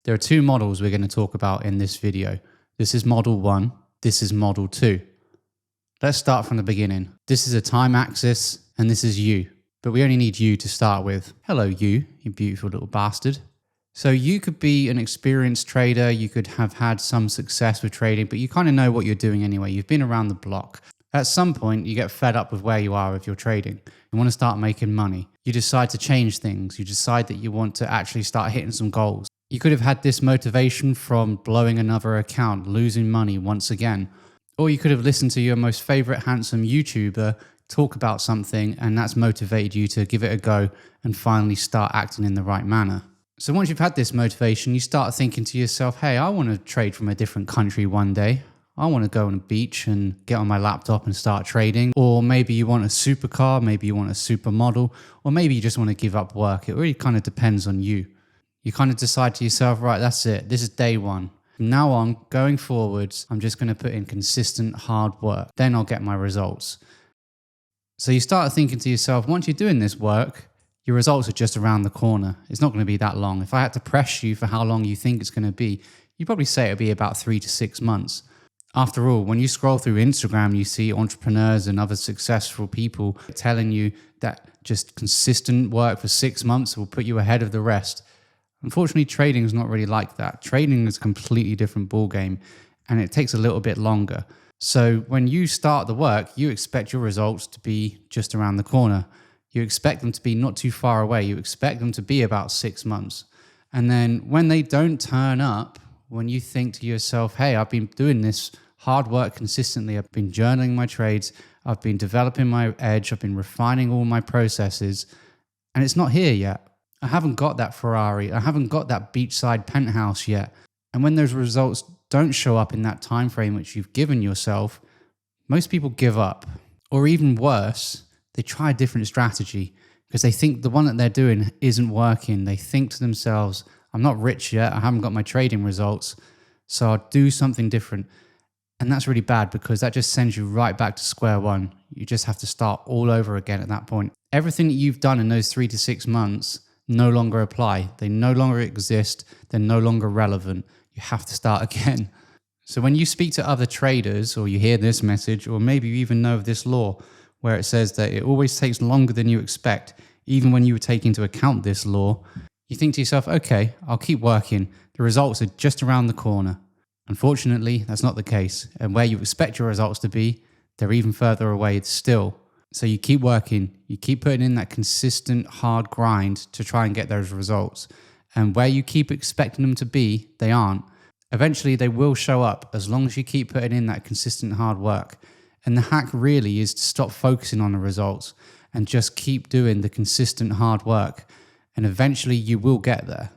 There are two models we're going to talk about in this video. This is model 1, this is model 2. Let's start from the beginning. This is a time axis and this is you, but we only need you to start with. Hello you beautiful little bastard. So you could be an experienced trader, you could have had some success with trading, but you kind of know what you're doing anyway. You've been around the block. At some point, you get fed up with where you are with your trading. You want to start making money. You decide to change things. You decide that you want to actually start hitting some goals. You could have had this motivation from blowing another account, losing money once again. Or you could have listened to your most favorite handsome YouTuber talk about something, and that's motivated you to give it a go and finally start acting in the right manner. So once you've had this motivation, you start thinking to yourself, hey, I want to trade from a different country one day. I want to go on a beach and get on my laptop and start trading. Or maybe you want a supercar, maybe you want a supermodel, or maybe you just want to give up work. It really kind of depends on you. You kind of decide to yourself, right, that's it. This is day one. From now on, going forwards, I'm just going to put in consistent hard work. Then I'll get my results. So you start thinking to yourself, once you're doing this work, your results are just around the corner. It's not going to be that long. If I had to press you for how long you think it's going to be, you'd probably say it'll be about 3 to 6 months. After all, when you scroll through Instagram, you see entrepreneurs and other successful people telling you that just consistent work for 6 months will put you ahead of the rest. Unfortunately, trading is not really like that. Trading is a completely different ballgame, and it takes a little bit longer. So when you start the work, you expect your results to be just around the corner. You expect them to be not too far away. You expect them to be about 6 months. And then when they don't turn up, when you think to yourself, hey, I've been doing this hard work consistently, I've been journaling my trades, I've been developing my edge, I've been refining all my processes, and it's not here yet. I haven't got that Ferrari, I haven't got that beachside penthouse yet. And when those results don't show up in that time frame which you've given yourself, most people give up. Or even worse, they try a different strategy because they think the one that they're doing isn't working. They think to themselves, I'm not rich yet, I haven't got my trading results, so I'll do something different. And that's really bad because that just sends you right back to square one. You just have to start all over again at that point. Everything that you've done in those 3 to 6 months no longer apply. They no longer exist. They're no longer relevant. You have to start again. So when you speak to other traders or you hear this message, or maybe you even know of this law where it says that it always takes longer than you expect, even when you take into account this law, you think to yourself, okay, I'll keep working. The results are just around the corner. Unfortunately, that's not the case. And where you expect your results to be, they're even further away still. So you keep working, you keep putting in that consistent hard grind to try and get those results. And where you keep expecting them to be, they aren't. Eventually they will show up as long as you keep putting in that consistent hard work. And the hack really is to stop focusing on the results and just keep doing the consistent hard work. And eventually you will get there.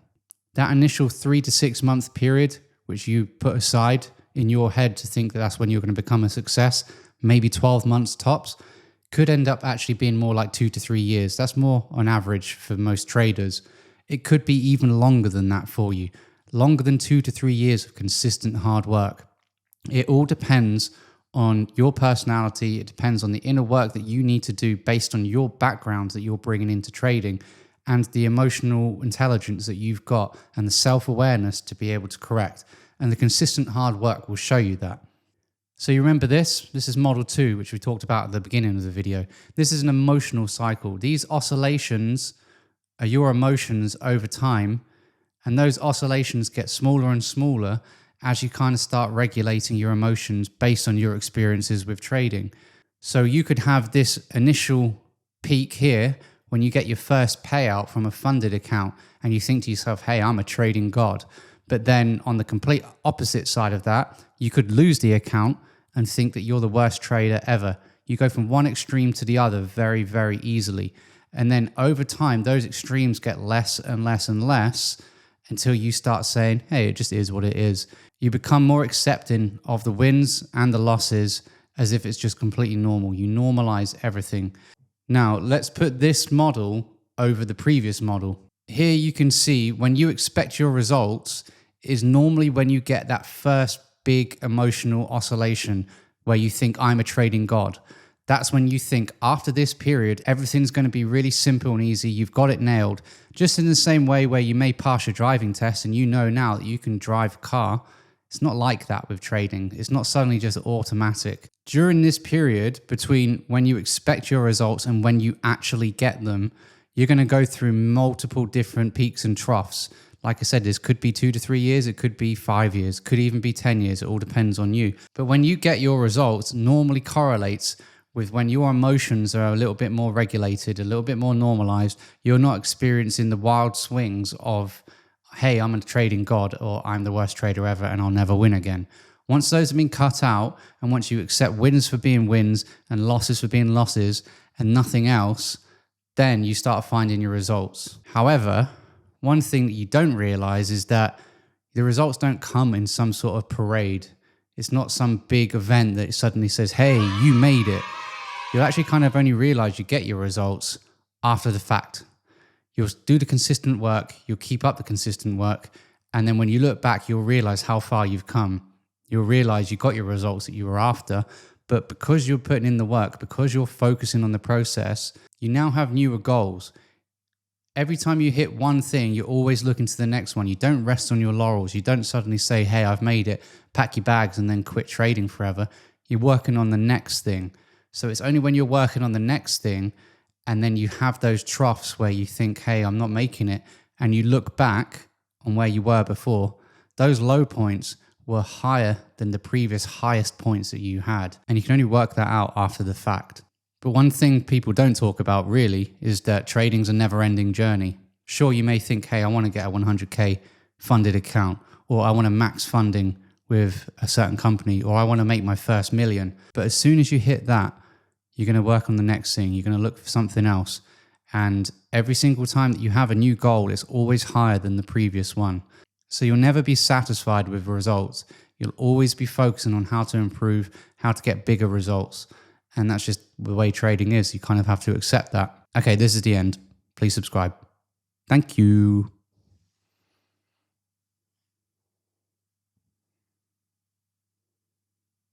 That initial 3 to 6 month period, which you put aside in your head to think that that's when you're going to become a success, maybe 12 months tops, could end up actually being more like 2 to 3 years. That's more on average for most traders. It could be even longer than that for you. Longer than 2 to 3 years of consistent hard work. It all depends on your personality. It depends on the inner work that you need to do based on your background that you're bringing into trading and the emotional intelligence that you've got and the self-awareness to be able to correct. And the consistent hard work will show you that. So you remember this? This is model 2, which we talked about at the beginning of the video. This is an emotional cycle. These oscillations are your emotions over time, and those oscillations get smaller and smaller as you kind of start regulating your emotions based on your experiences with trading. So you could have this initial peak here when you get your first payout from a funded account and you think to yourself, hey, I'm a trading god. But then on the complete opposite side of that, you could lose the account and think that you're the worst trader ever. You go from one extreme to the other very, very easily. And then over time, those extremes get less and less and less until you start saying, hey, it just is what it is. You become more accepting of the wins and the losses as if it's just completely normal. You normalize everything. Now, let's put this model over the previous model. Here you can see when you expect your results is normally when you get that first big emotional oscillation where you think I'm a trading god. That's when you think after this period, everything's going to be really simple and easy. You've got it nailed. Just in the same way where you may pass your driving test and you know now that you can drive a car. It's not like that with trading. It's not suddenly just automatic. During this period between when you expect your results and when you actually get them, you're going to go through multiple different peaks and troughs. Like I said, this could be 2 to 3 years, it could be 5 years, could even be 10 years. It all depends on you. But when you get your results, normally correlates with when your emotions are a little bit more regulated, a little bit more normalized. You're not experiencing the wild swings of, hey, I'm a trading god, or I'm the worst trader ever and I'll never win again. Once those have been cut out, and once you accept wins for being wins and losses for being losses and nothing else, then you start finding your results. However, one thing that you don't realize is that the results don't come in some sort of parade. It's not some big event that suddenly says, hey, you made it. You'll actually kind of only realize you get your results after the fact. You'll do the consistent work, you'll keep up the consistent work, and then when you look back, you'll realize how far you've come. You'll realize you got your results that you were after, but because you're putting in the work, because you're focusing on the process, you now have newer goals. Every time you hit one thing, you're always looking to the next one. You don't rest on your laurels. You don't suddenly say, hey, I've made it, pack your bags and then quit trading forever. You're working on the next thing. So it's only when you're working on the next thing and then you have those troughs where you think, hey, I'm not making it, and you look back on where you were before, those low points were higher than the previous highest points that you had. And you can only work that out after the fact. But one thing people don't talk about really is that trading's a never-ending journey. Sure, you may think, hey, I want to get a 100K funded account, or I want to max funding with a certain company, or I want to make my first million. But as soon as you hit that, you're going to work on the next thing. You're going to look for something else. And every single time that you have a new goal, it's always higher than the previous one. So you'll never be satisfied with results. You'll always be focusing on how to improve, how to get bigger results. And that's just the way trading is. You kind of have to accept that. Okay, this is the end. Please subscribe. Thank you.